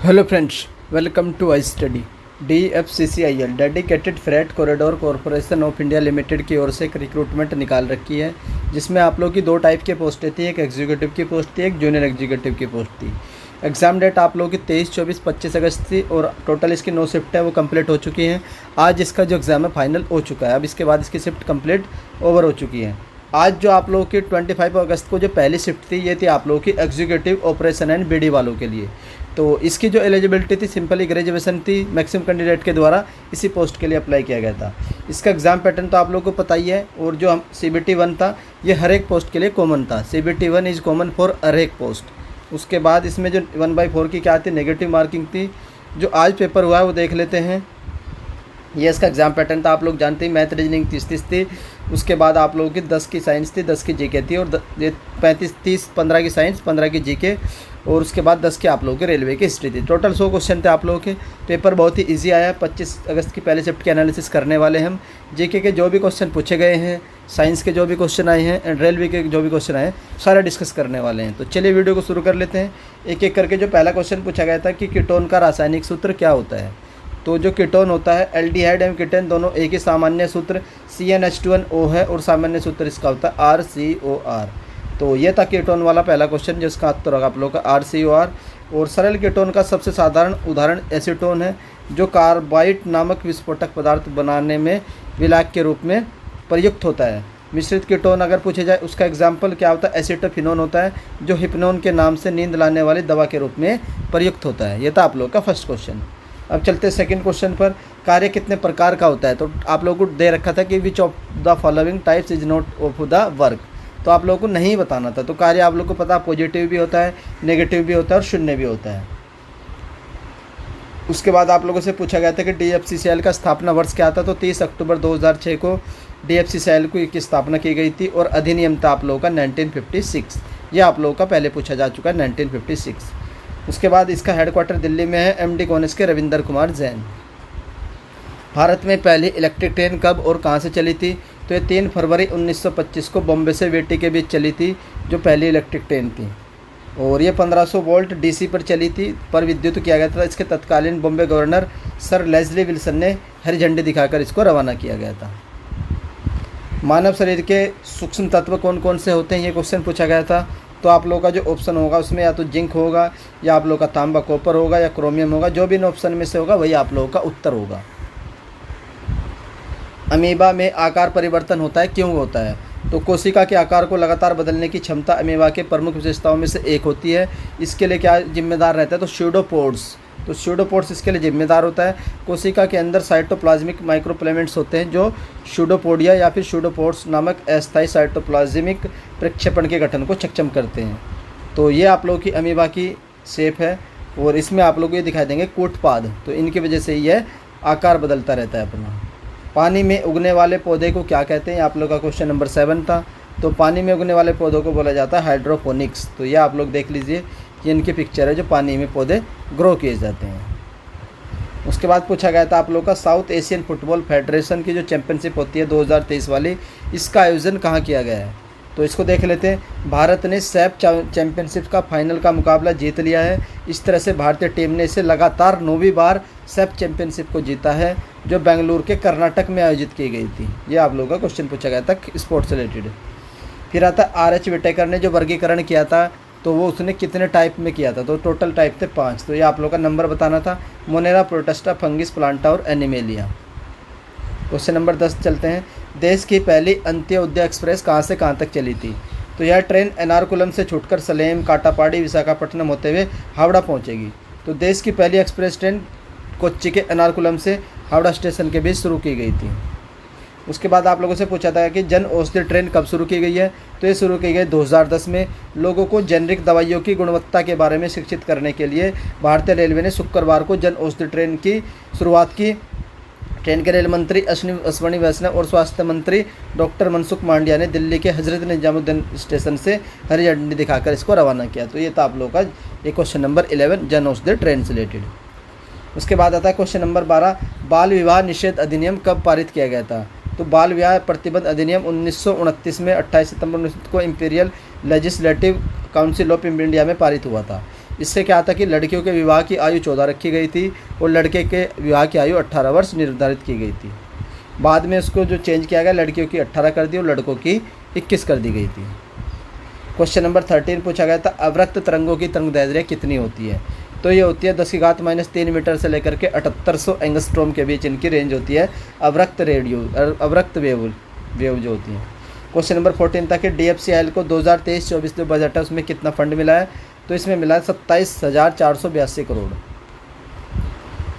Hello friends, welcome to I study. DFCCIL dedicated freight corridor corporation of India limited की ओर से एक recruitment निकाल रखी है, जिसमें आप लोग की दो टाइप की पोस्टें थी। एक एग्जीक्यूटिव की पोस्ट थी, एक जूनियर एग्जीक्यूटिव की पोस्ट थी। एग्ज़ाम डेट आप लोगों की 23, 24, 25 अगस्त थी और टोटल इसकी 9 शिफ्ट है, वो कंप्लीट हो चुकी हैं। आज इसका जो एग्ज़ाम है फाइनल हो चुका है। अब इसके बाद इसकी शिफ्ट कंप्लीट ओवर हो चुकी है। आज जो आप लोगों की 25 अगस्त को जो पहली शिफ्ट थी, ये थी आप लोगों की एग्जीक्यूटिव ऑपरेशन एंड BD वालों के लिए। तो इसकी जो एलिजिबिलिटी थी, सिंपली ग्रेजुएशन थी। मैक्सिमम कैंडिडेट के द्वारा इसी पोस्ट के लिए अप्लाई किया गया था। इसका एग्ज़ाम पैटर्न तो आप लोगों को पता ही है। और जो हम CBT 1 था, ये हर एक पोस्ट के लिए कॉमन था। CBT 1 is common for her एक पोस्ट। उसके बाद इसमें जो 1/4 की क्या थी, नेगेटिव मार्किंग थी। जो आज पेपर हुआ है वो देख लेते हैं। ये इसका एग्ज़ाम पैटर्न था, आप लोग जानते हैं। मैथ रीजनिंग 30 थी। उसके बाद आप लोगों की 10 की साइंस थी, 10 की जीके थी। और 15 की साइंस, 15 की जीके। और उसके बाद 10 की आप लोगों के रेलवे की हिस्ट्री थी। टोटल 100 क्वेश्चन थे आप लोगों के। पेपर बहुत ही इजी आया। 25 अगस्त की पहले शिफ्ट के एनालिसिस करने वाले हम। जीके के जो भी क्वेश्चन पूछे गए हैं, साइंस के जो भी क्वेश्चन आए हैं एंड रेलवे के जो भी क्वेश्चन आए हैं, सारा डिस्कस करने वाले हैं। तो चलिए वीडियो को शुरू कर लेते हैं। एक एक करके जो पहला क्वेश्चन पूछा गया था कि कीटोन का रासायनिक सूत्र क्या होता है। तो जो कीटोन होता है, एल्डिहाइड एवं कीटोन दोनों एक ही सामान्य सूत्र CnH2nO है और सामान्य सूत्र इसका होता है RCOR। तो ये था कीटोन वाला पहला क्वेश्चन, जिसका उत्तर होगा आप लोग का RCOR। और सरल कीटोन का सबसे साधारण उदाहरण एसीटोन है, जो कार्बाइड नामक विस्फोटक पदार्थ बनाने में विलायक के रूप में प्रयुक्त होता है। मिश्रित कीटोन अगर पूछे जाए, उसका एग्जाम्पल क्या होता है, एसिटोफिनोन होता है, जो हिप्नोन के नाम से नींद लाने वाली दवा के रूप में प्रयुक्त होता है। ये था आप लोग का फर्स्ट क्वेश्चन। अब चलते हैं सेकंड क्वेश्चन पर। कार्य कितने प्रकार का होता है। तो आप लोगों को दे रखा था कि which of the following types is not of the work. तो आप लोगों को नहीं बताना था। तो कार्य आप लोगों को पता, पॉजिटिव भी होता है, नेगेटिव भी होता है और शून्य भी होता है। उसके बाद आप लोगों से पूछा गया था कि DFCCIL का स्थापना वर्ष क्या था। तो 30 अक्टूबर 2006 को DFCCIL की स्थापना की गई थी और अधिनियम था आप लोगों का 1956। ये आप लोगों का पहले पूछा जा चुका है, 1956। उसके बाद इसका हेडक्वार्टर दिल्ली में है। MD कौन इसके, रविंदर कुमार जैन। भारत में पहली इलेक्ट्रिक ट्रेन कब और कहाँ से चली थी। तो ये 3 फरवरी 1925 को बॉम्बे से वेटी के बीच चली थी, जो पहली इलेक्ट्रिक ट्रेन थी। और ये 1500 वोल्ट DC पर चली थी, पर विद्युत किया गया था। इसके तत्कालीन Bombay governor sir Leslie Wilson ने हरी झंडी दिखाकर इसको रवाना किया गया था। मानव शरीर के सूक्ष्म तत्व कौन कौन से होते हैं, ये क्वेश्चन पूछा गया था। तो आप लोगों का जो ऑप्शन होगा उसमें या तो जिंक होगा, या आप लोगों का तांबा कॉपर होगा, या क्रोमियम होगा। जो भी इन ऑप्शन में से होगा वही आप लोगों का उत्तर होगा। अमीबा में आकार परिवर्तन होता है, क्यों होता है। तो कोशिका के आकार को लगातार बदलने की क्षमता अमीबा के प्रमुख विशेषताओं में से एक होती है। इसके लिए क्या जिम्मेदार रहता है, तो स्यूडोपोड्स। तो स्यूडोपोड्स इसके लिए जिम्मेदार होता है। कोशिका के अंदर साइटोप्लाज्मिक माइक्रोप्लेमेंट्स होते हैं, जो स्यूडोपोडिया या फिर स्यूडोपोड्स नामक अस्थायी साइटोप्लाज्मिक प्रक्षेपण के गठन को सक्षम करते हैं। तो ये आप लोगों की अमीबा की शेप है। और इसमें आप लोग ये दिखाई देंगे कूटपाद। तो इनकी वजह से यह आकार बदलता रहता है अपना। पानी में उगने वाले पौधे को क्या कहते हैं, आप लोग का क्वेश्चन नंबर 7 था। तो पानी में उगने वाले पौधों को बोला जाता है हाइड्रोपोनिक्स। तो ये आप लोग देख लीजिए, ये इनकी पिक्चर है, जो पानी में पौधे ग्रो किए जाते हैं। उसके बाद पूछा गया था आप लोग का साउथ एशियन फुटबॉल फेडरेशन की जो चैंपियनशिप होती है 2023 वाली, इसका आयोजन कहाँ किया गया है। तो इसको देख लेते हैं। भारत ने सैफ चैंपियनशिप का फाइनल का मुकाबला जीत लिया है। इस तरह से भारतीय टीम ने इसे लगातार 9वीं बार सैफ चैंपियनशिप को जीता है, जो बेंगलुरु के कर्नाटक में आयोजित की गई थी। ये आप लोगों का क्वेश्चन पूछा गया था स्पोर्ट्स से रिलेटेड। फिर आता RH विटेकर ने जो वर्गीकरण किया था, तो वो उसने कितने टाइप में किया था। तो टोटल टाइप थे 5। तो ये आप लोग का नंबर बताना था। मोनेरा, प्रोटेस्टा, फंगिस, प्लांटा और एनिमेलिया। क्वेश्चन नंबर 10 चलते हैं। देश की पहली अंत्योदय एक्सप्रेस कहाँ से कहाँ तक चली थी। तो यह ट्रेन एर्नाकुलम से छूटकर सलेम, काटापाड़ी, विशाखापट्टनम होते हुए हावड़ा पहुँचेगी। तो देश की पहली एक्सप्रेस ट्रेन कोच्चि के एर्नाकुलम से हावड़ा स्टेशन के बीच शुरू की गई थी। उसके बाद आप लोगों से पूछा था कि जन औषधि ट्रेन कब शुरू की गई है। तो ये शुरू की गई 2010 में। लोगों को जेनरिक दवाइयों की गुणवत्ता के बारे में शिक्षित करने के लिए भारतीय रेलवे ने शुक्रवार को जन औषधि ट्रेन की शुरुआत की। ट्रेन के रेल मंत्री अश्विनी वैष्णव और स्वास्थ्य मंत्री डॉक्टर मनसुख मांडविया ने दिल्ली के हजरत निजामुद्दीन स्टेशन से हरी झंडी दिखाकर इसको रवाना किया। तो ये था आप लोगों का ये question number 11 Jan Aushadhi train से रिलेटेड। उसके बाद आता है क्वेश्चन नंबर 12, बाल विवाह निषेध अधिनियम कब पारित किया गया था। तो बाल विवाह प्रतिबंध अधिनियम 1929 में 28 सितंबर 19 को imperial legislative council of India में पारित हुआ था। इससे क्या था कि लड़कियों के विवाह की आयु 14 रखी गई थी और लड़के के विवाह की आयु 18 वर्ष निर्धारित की गई थी। बाद में उसको जो चेंज किया गया, लड़कियों की 18 कर दी और लड़कों की 21 कर दी गई थी। क्वेश्चन नंबर 13 पूछा गया था, अवरक्त तरंगों की तरंगदैर्ध्य कितनी होती है? तो ये होती है 10⁻³ मीटर से लेकर के 7800 एंगस्ट्रॉम के बीच इनकी रेंज होती है, अवरक्त वेव जो होती है। क्वेश्चन नंबर 14 था कि DFCL को 2023-24 जो बजट है उसमें कितना फंड मिला है? तो इसमें मिला है 27,482 करोड़।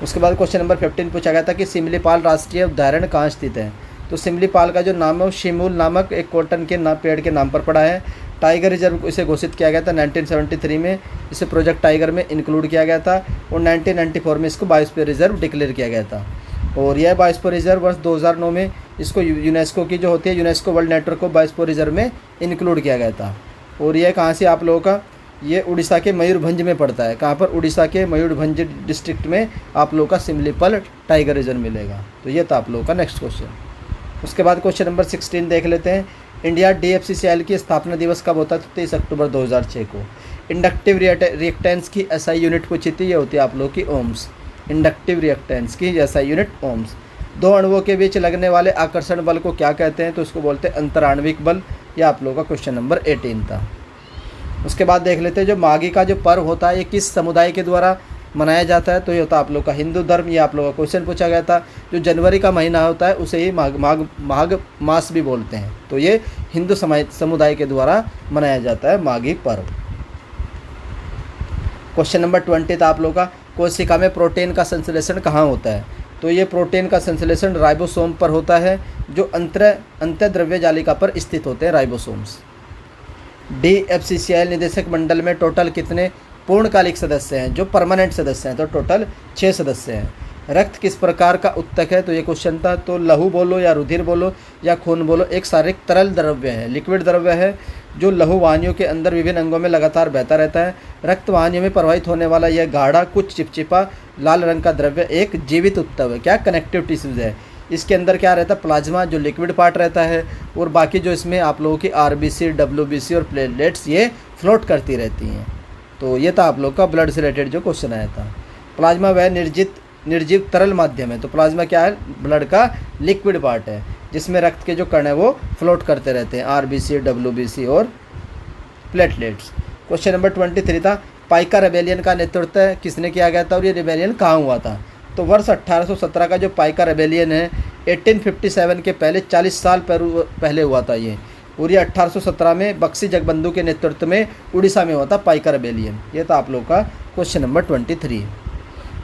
उसके बाद क्वेश्चन नंबर 15 पूछा गया था कि सिमलीपाल राष्ट्रीय उद्यान कहाँ स्थित है? तो सिमलीपाल का जो नाम है वो शिमूल नामक एक कॉटन के पेड़ के नाम पर पड़ा है। टाइगर रिजर्व इसे घोषित किया गया था 1973 में, इसे प्रोजेक्ट टाइगर में इंक्लूड किया गया था और 1994 में इसको बायोस्फीयर रिजर्व डिक्लेयर किया गया था। और यह बायोस्फीयर रिजर्व वर्ष 2009 में इसको यूनेस्को की जो होती है यूनेस्को वर्ल्ड नेटवर्क को बायोस्फीयर रिजर्व में इंक्लूड किया गया था। और यह कहाँ से आप लोगों का, ये उड़ीसा के मयूरभंज में पड़ता है। कहाँ पर? उड़ीसा के मयूरभंज डिस्ट्रिक्ट में आप लोगों का सिमलीपाल टाइगर रिजर्व मिलेगा। तो ये था आप लोगों का नेक्स्ट क्वेश्चन। उसके बाद क्वेश्चन नंबर 16 देख लेते हैं। इंडिया DFCCL की स्थापना दिवस कब होता है? तो 23 अक्टूबर 2006 को। इंडक्टिव रिएक्टेंस की SI यूनिट पूछी थी, ये होती है आप लोगों की ओम्स। इंडक्टिव रिएक्टेंस की SI यूनिट ओम्स। दो अणुओं के बीच लगने वाले आकर्षण बल को क्या कहते हैं? तो इसको बोलते हैं अंतराण्विक बल। यह आप लोगों का क्वेश्चन नंबर 18 था। उसके बाद देख लेते हैं जो माघी का जो पर्व होता है ये किस समुदाय के द्वारा मनाया जाता है? तो ये होता है आप लोग का हिंदू धर्म। ये आप लोगों का क्वेश्चन पूछा गया था। जो जनवरी का महीना होता है उसे ही माघ मास भी बोलते हैं। तो ये हिंदू समुदाय के द्वारा मनाया जाता है माघी पर्व। क्वेश्चन नंबर 20 था आप लोगों का, कोशिका में प्रोटीन का संश्लेषण कहाँ होता है? तो ये प्रोटीन का संश्लेषण राइबोसोम पर होता है, जो अंतःद्रव्य जालिका पर स्थित होते हैं राइबोसोम्स। DFCCL निदेशक मंडल में टोटल कितने पूर्णकालिक सदस्य हैं, जो परमानेंट सदस्य हैं? तो टोटल 6 सदस्य हैं। रक्त किस प्रकार का उत्तक है? तो ये क्वेश्चन था। तो लहू बोलो या रुधिर बोलो या खून बोलो, एक शारीरिक तरल द्रव्य है, लिक्विड द्रव्य है, जो लहू वाहिनियों के अंदर विभिन्न अंगों में लगातार बहता रहता है। रक्त वाहिनियों में प्रवाहित होने वाला यह गाढ़ा कुछ चिपचिपा लाल रंग का द्रव्य एक जीवित उत्तक है। क्या? कनेक्टिव टिश्यूज है। इसके अंदर क्या रहता है? प्लाज्मा जो लिक्विड पार्ट रहता है, और बाकी जो इसमें आप लोगों की RBC, WBC और प्लेटलेट्स ये फ्लोट करती रहती हैं। तो ये था आप लोग का ब्लड से रिलेटेड जो क्वेश्चन आया था। प्लाज्मा वह निर्जीव तरल माध्यम है। तो प्लाज्मा क्या है? ब्लड का लिक्विड पार्ट है, जिसमें रक्त के जो कण है वो फ्लोट करते रहते हैं, RBC, WBC और प्लेटलेट्स। क्वेश्चन नंबर 23 था, पाइका रेबेलियन का नेतृत्व किसने किया गया था और ये रेबेलियन कहाँ हुआ था? तो वर्ष 1817 का जो पाइका रेबेलियन है 1857 के पहले 40 साल पहले हुआ था ये, और ये 1817 में बक्सी जगबंधु के नेतृत्व में उड़ीसा में हुआ था पाइका रेबेलियन। ये था आप लोग का क्वेश्चन नंबर 23।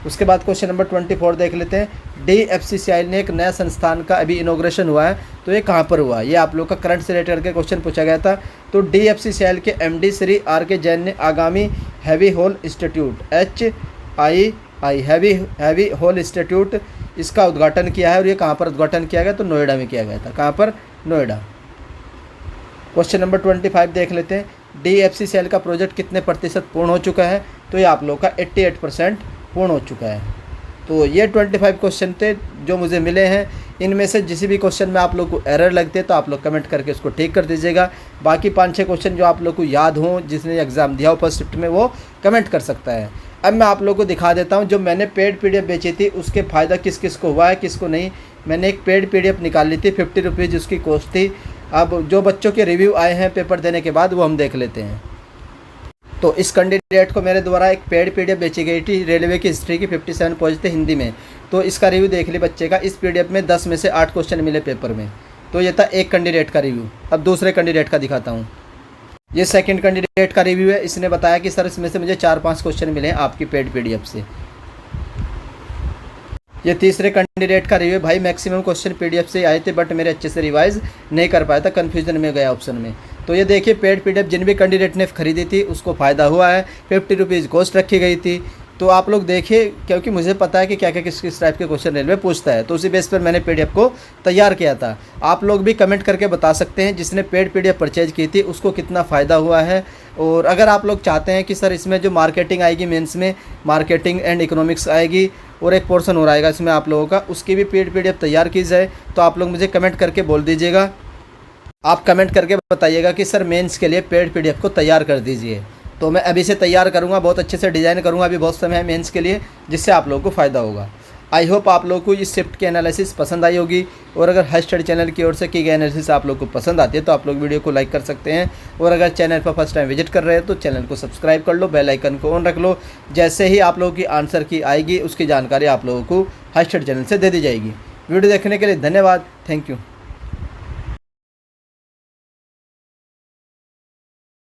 उसके बाद क्वेश्चन नंबर 24 देख लेते हैं। DFCCL ने एक नया संस्थान का अभी इनॉग्रेशन हुआ है, तो ये कहाँ पर हुआ? ये आप लोग का करंट से रिलेटेड करके क्वेश्चन पूछा गया था। तो DFCCL के MD श्री RK जैन ने आगामी heavy hole institute HII heavy hole institute इसका उद्घाटन किया है, और ये कहाँ पर उद्घाटन किया गया? तो नोएडा में किया गया था। कहाँ पर? नोएडा। क्वेश्चन नंबर 25 देख लेते हैं। DFCCL का प्रोजेक्ट कितने प्रतिशत पूर्ण हो चुका है? तो ये आप लोग का 88% पूर्ण हो चुका है। तो ये 25 क्वेश्चन थे जो मुझे मिले हैं। इनमें से किसी भी क्वेश्चन में आप लोग को एरर लगते तो आप लोग कमेंट करके उसको ठीक कर दीजिएगा। बाकी 5-6 क्वेश्चन जो आप लोग को याद हों, जिसने एग्ज़ाम दिया हो फर्स्ट शिफ्ट में, वो कमेंट कर सकता है। अब मैं आप लोगों को दिखा देता हूँ जो मैंने पेड PDF बेची थी उसके फ़ायदा किस किस को हुआ है, किसको नहीं। मैंने एक पेड PDF निकाल ली थी, 50 रुपीज़ उसकी कॉस्ट थी। अब जो बच्चों के रिव्यू आए हैं पेपर देने के बाद, वो हम देख लेते हैं। तो इस कैंडिडेट को मेरे द्वारा एक पेड PDF बेची गई थी, रेलवे की हिस्ट्री की 57 पेज थे हिंदी में। तो इसका रिव्यू देख ली बच्चे का। इस PDF में 10 में से 8 क्वेश्चन मिले पेपर में। तो ये था एक कैंडिडेट का रिव्यू। अब दूसरे कैंडिडेट का दिखाता हूँ। ये सेकंड कैंडिडेट का रिव्यू है। इसने बताया कि सर इसमें से मुझे 4-5 क्वेश्चन मिले हैं आपकी पेड PDF से। ये तीसरे कैंडिडेट का रिव्यू। भाई मैक्सिमम क्वेश्चन PDF से आए थे, बट मेरे अच्छे से रिवाइज नहीं कर पाया था, कन्फ्यूजन में गया ऑप्शन में। तो ये देखिए पेड PDF जिन भी कैंडिडेट ने खरीदी थी उसको फ़ायदा हुआ है। 50 रुपीज़ कॉस्ट रखी गई थी। तो आप लोग देखिए, क्योंकि मुझे पता है कि क्या क्या किस किस टाइप के क्वेश्चन रेलवे पूछता है, तो उसी बेस पर मैंने PDF को तैयार किया था। आप लोग भी कमेंट करके बता सकते हैं जिसने पेड PDF परचेज की थी उसको कितना फ़ायदा हुआ है। और अगर आप लोग चाहते हैं कि सर इसमें जो मार्केटिंग आएगी, मेंस में मार्केटिंग एंड इकोनॉमिक्स आएगी और एक पोर्शन हो रहेगा इसमें आप लोगों का, उसकी भी पेड PDF तैयार की जाए, तो आप लोग मुझे कमेंट करके बोल दीजिएगा। आप कमेंट करके बताइएगा कि सर मेंस के लिए पेड PDF को तैयार कर दीजिए। तो मैं अभी से तैयार करूँगा, बहुत अच्छे से डिज़ाइन करूँगा, अभी बहुत समय है मेंस के लिए, जिससे आप लोगों को फ़ायदा होगा। आई होप आप लोगों को इस शिफ्ट की एनालिसिस पसंद आई होगी, और अगर हाई स्टडी चैनल की ओर से की गई एनालिसिस आप लोग को पसंद आती है तो आप लोग वीडियो को लाइक कर सकते हैं, और अगर चैनल पर फर्स्ट टाइम विजिट कर रहे हैं तो चैनल को सब्सक्राइब कर लो, बेल आइकन को ऑन रख लो। जैसे ही आप लोगों की आंसर की आएगी उसकी जानकारी आप लोगों को हाई स्टडी चैनल से दे दी जाएगी। वीडियो देखने के लिए धन्यवाद। Thank you.